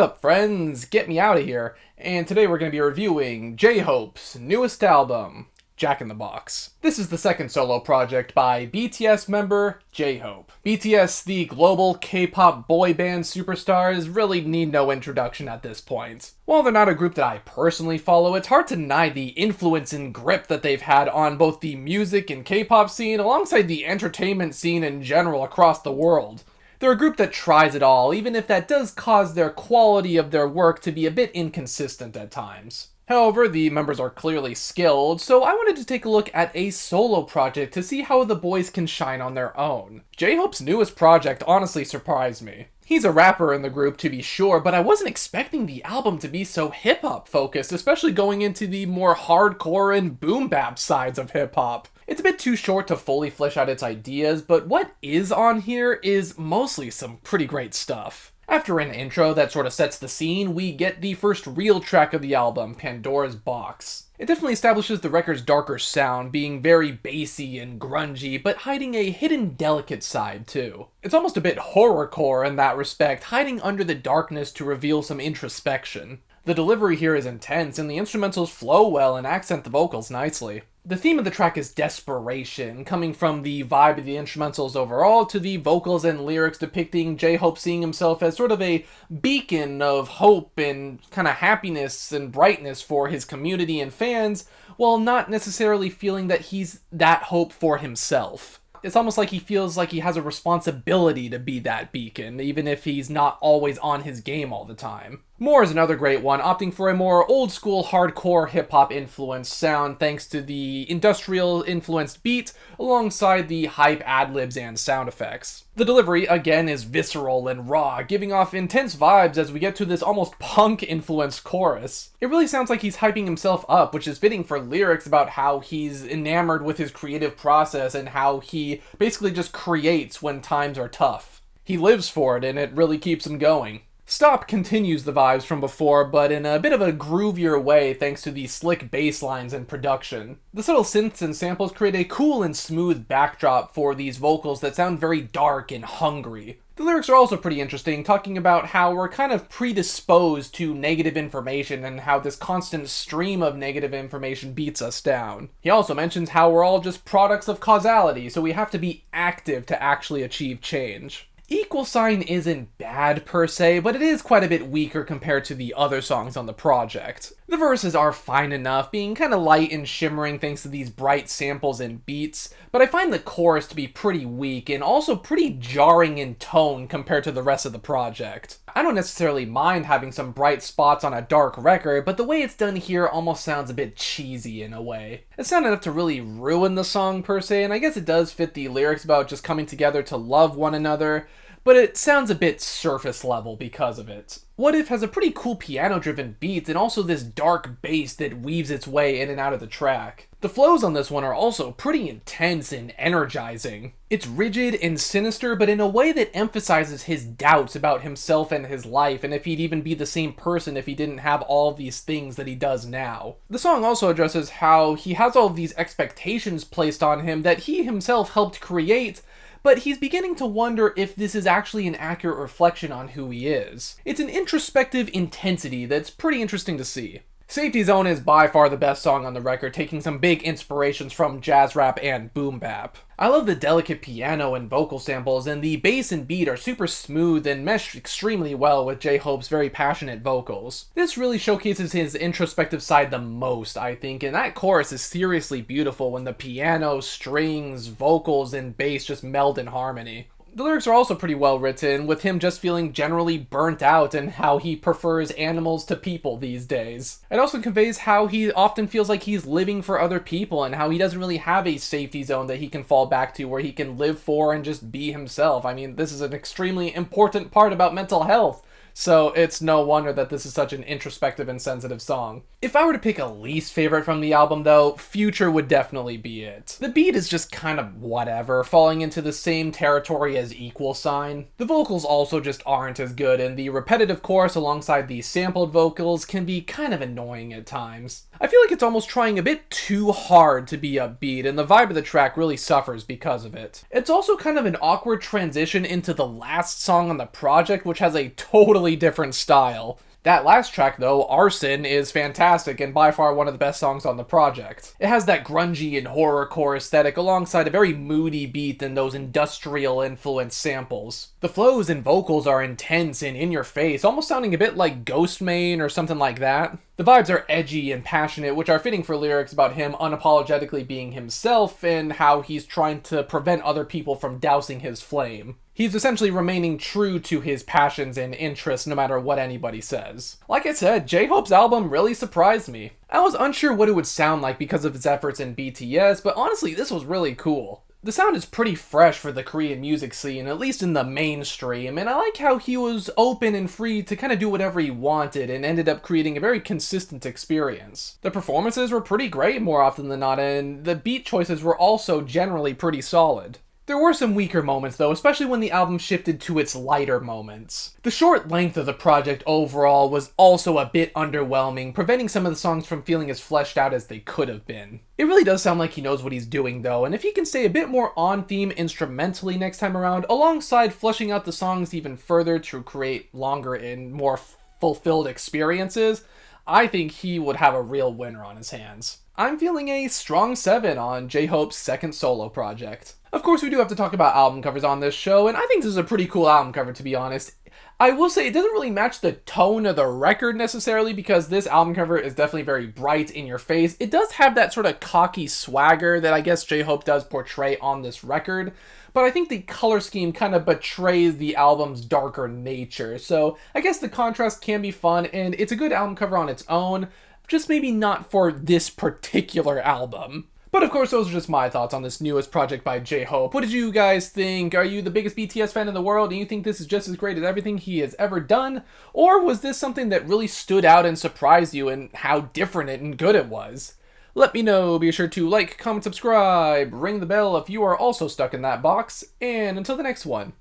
up, friends? Get me out of here. And today we're going to be reviewing J-Hope's newest album, Jack in the Box. This is the second solo project by BTS member J-Hope. BTS, the global K-pop boy band superstars, really need no introduction at this point. While they're not a group that I personally follow, it's hard to deny the influence and grip that they've had on both the music and K-pop scene alongside the entertainment scene in general across the world. They're a group that tries it all, even if that does cause their quality of their work to be a bit inconsistent at times. However, the members are clearly skilled, so I wanted to take a look at a solo project to see how the boys can shine on their own. J-Hope's newest project honestly surprised me. He's a rapper in the group to be sure, but I wasn't expecting the album to be so hip-hop focused, especially going into the more hardcore and boom-bap sides of hip-hop. It's a bit too short to fully flesh out its ideas, but what is on here is mostly some pretty great stuff. After an intro that sort of sets the scene, we get the first real track of the album, Pandora's Box. It definitely establishes the record's darker sound, being very bassy and grungy, but hiding a hidden delicate side too. It's almost a bit horrorcore in that respect, hiding under the darkness to reveal some introspection. The delivery here is intense, and the instrumentals flow well and accent the vocals nicely. The theme of the track is desperation, coming from the vibe of the instrumentals overall to the vocals and lyrics depicting J-Hope seeing himself as sort of a beacon of hope and kind of happiness and brightness for his community and fans, while not necessarily feeling that he's that hope for himself. It's almost like he feels like he has a responsibility to be that beacon, even if he's not always on his game all the time. More is another great one, opting for a more old-school hardcore hip-hop influenced sound thanks to the industrial-influenced beat, alongside the hype ad-libs and sound effects. The delivery, again, is visceral and raw, giving off intense vibes as we get to this almost punk-influenced chorus. It really sounds like he's hyping himself up, which is fitting for lyrics about how he's enamored with his creative process and how he basically just creates when times are tough. He lives for it, and it really keeps him going. Stop continues the vibes from before, but in a bit of a groovier way thanks to the slick bass lines and production. The subtle synths and samples create a cool and smooth backdrop for these vocals that sound very dark and hungry. The lyrics are also pretty interesting, talking about how we're kind of predisposed to negative information and how this constant stream of negative information beats us down. He also mentions how we're all just products of causality, so we have to be active to actually achieve change. Equal Sign isn't bad per se, but it is quite a bit weaker compared to the other songs on the project. The verses are fine enough, being kinda light and shimmering thanks to these bright samples and beats, but I find the chorus to be pretty weak and also pretty jarring in tone compared to the rest of the project. I don't necessarily mind having some bright spots on a dark record, but the way it's done here almost sounds a bit cheesy in a way. It's not enough to really ruin the song per se, and I guess it does fit the lyrics about just coming together to love one another, but it sounds a bit surface level because of it. What If has a pretty cool piano-driven beat and also this dark bass that weaves its way in and out of the track. The flows on this one are also pretty intense and energizing. It's rigid and sinister, but in a way that emphasizes his doubts about himself and his life, and if he'd even be the same person if he didn't have all of these things that he does now. The song also addresses how he has all of these expectations placed on him that he himself helped create, but he's beginning to wonder if this is actually an accurate reflection on who he is. It's an introspective intensity that's pretty interesting to see. Safety Zone is by far the best song on the record, taking some big inspirations from jazz rap and boom bap. I love the delicate piano and vocal samples, and the bass and beat are super smooth and mesh extremely well with J-Hope's very passionate vocals. This really showcases his introspective side the most, I think, and that chorus is seriously beautiful when the piano, strings, vocals, and bass just meld in harmony. The lyrics are also pretty well written, with him just feeling generally burnt out and how he prefers animals to people these days. It also conveys how he often feels like he's living for other people and how he doesn't really have a safety zone that he can fall back to where he can live for and just be himself. I mean, this is an extremely important part about mental health. So it's no wonder that this is such an introspective and sensitive song. If I were to pick a least favorite from the album though, Future would definitely be it. The beat is just kind of whatever, falling into the same territory as Equal Sign. The vocals also just aren't as good, and the repetitive chorus alongside the sampled vocals can be kind of annoying at times. I feel like it's almost trying a bit too hard to be upbeat, and the vibe of the track really suffers because of it. It's also kind of an awkward transition into the last song on the project, which has a totally totally different style. That last track, though, Arson, is fantastic and by far one of the best songs on the project. It has that grungy and horrorcore aesthetic alongside a very moody beat and those industrial-influenced samples. The flows and vocals are intense and in-your-face, almost sounding a bit like Ghostmane or something like that. The vibes are edgy and passionate, which are fitting for lyrics about him unapologetically being himself and how he's trying to prevent other people from dousing his flame. He's essentially remaining true to his passions and interests no matter what anybody says. Like I said, J-Hope's album really surprised me. I was unsure what it would sound like because of his efforts in BTS, but honestly this was really cool. The sound is pretty fresh for the Korean music scene, at least in the mainstream, and I like how he was open and free to kind of do whatever he wanted and ended up creating a very consistent experience. The performances were pretty great more often than not, and the beat choices were also generally pretty solid. There were some weaker moments though, especially when the album shifted to its lighter moments. The short length of the project overall was also a bit underwhelming, preventing some of the songs from feeling as fleshed out as they could have been. It really does sound like he knows what he's doing though, and if he can stay a bit more on theme instrumentally next time around, alongside fleshing out the songs even further to create longer and more fulfilled experiences, I think he would have a real winner on his hands. I'm feeling a strong 7 on J-Hope's second solo project. Of course, we do have to talk about album covers on this show, and I think this is a pretty cool album cover, to be honest. I will say it doesn't really match the tone of the record necessarily, because this album cover is definitely very bright in your face. It does have that sort of cocky swagger that I guess J-Hope does portray on this record, but I think the color scheme kind of betrays the album's darker nature, so I guess the contrast can be fun, and it's a good album cover on its own, just maybe not for this particular album. But of course, those are just my thoughts on this newest project by J-Hope. What did you guys think? Are you the biggest BTS fan in the world and you think this is just as great as everything he has ever done? Or was this something that really stood out and surprised you in how different and good it was? Let me know. Be sure to like, comment, subscribe, ring the bell if you are also stuck in that box. And until the next one,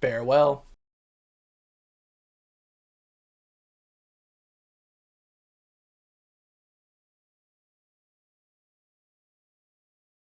farewell.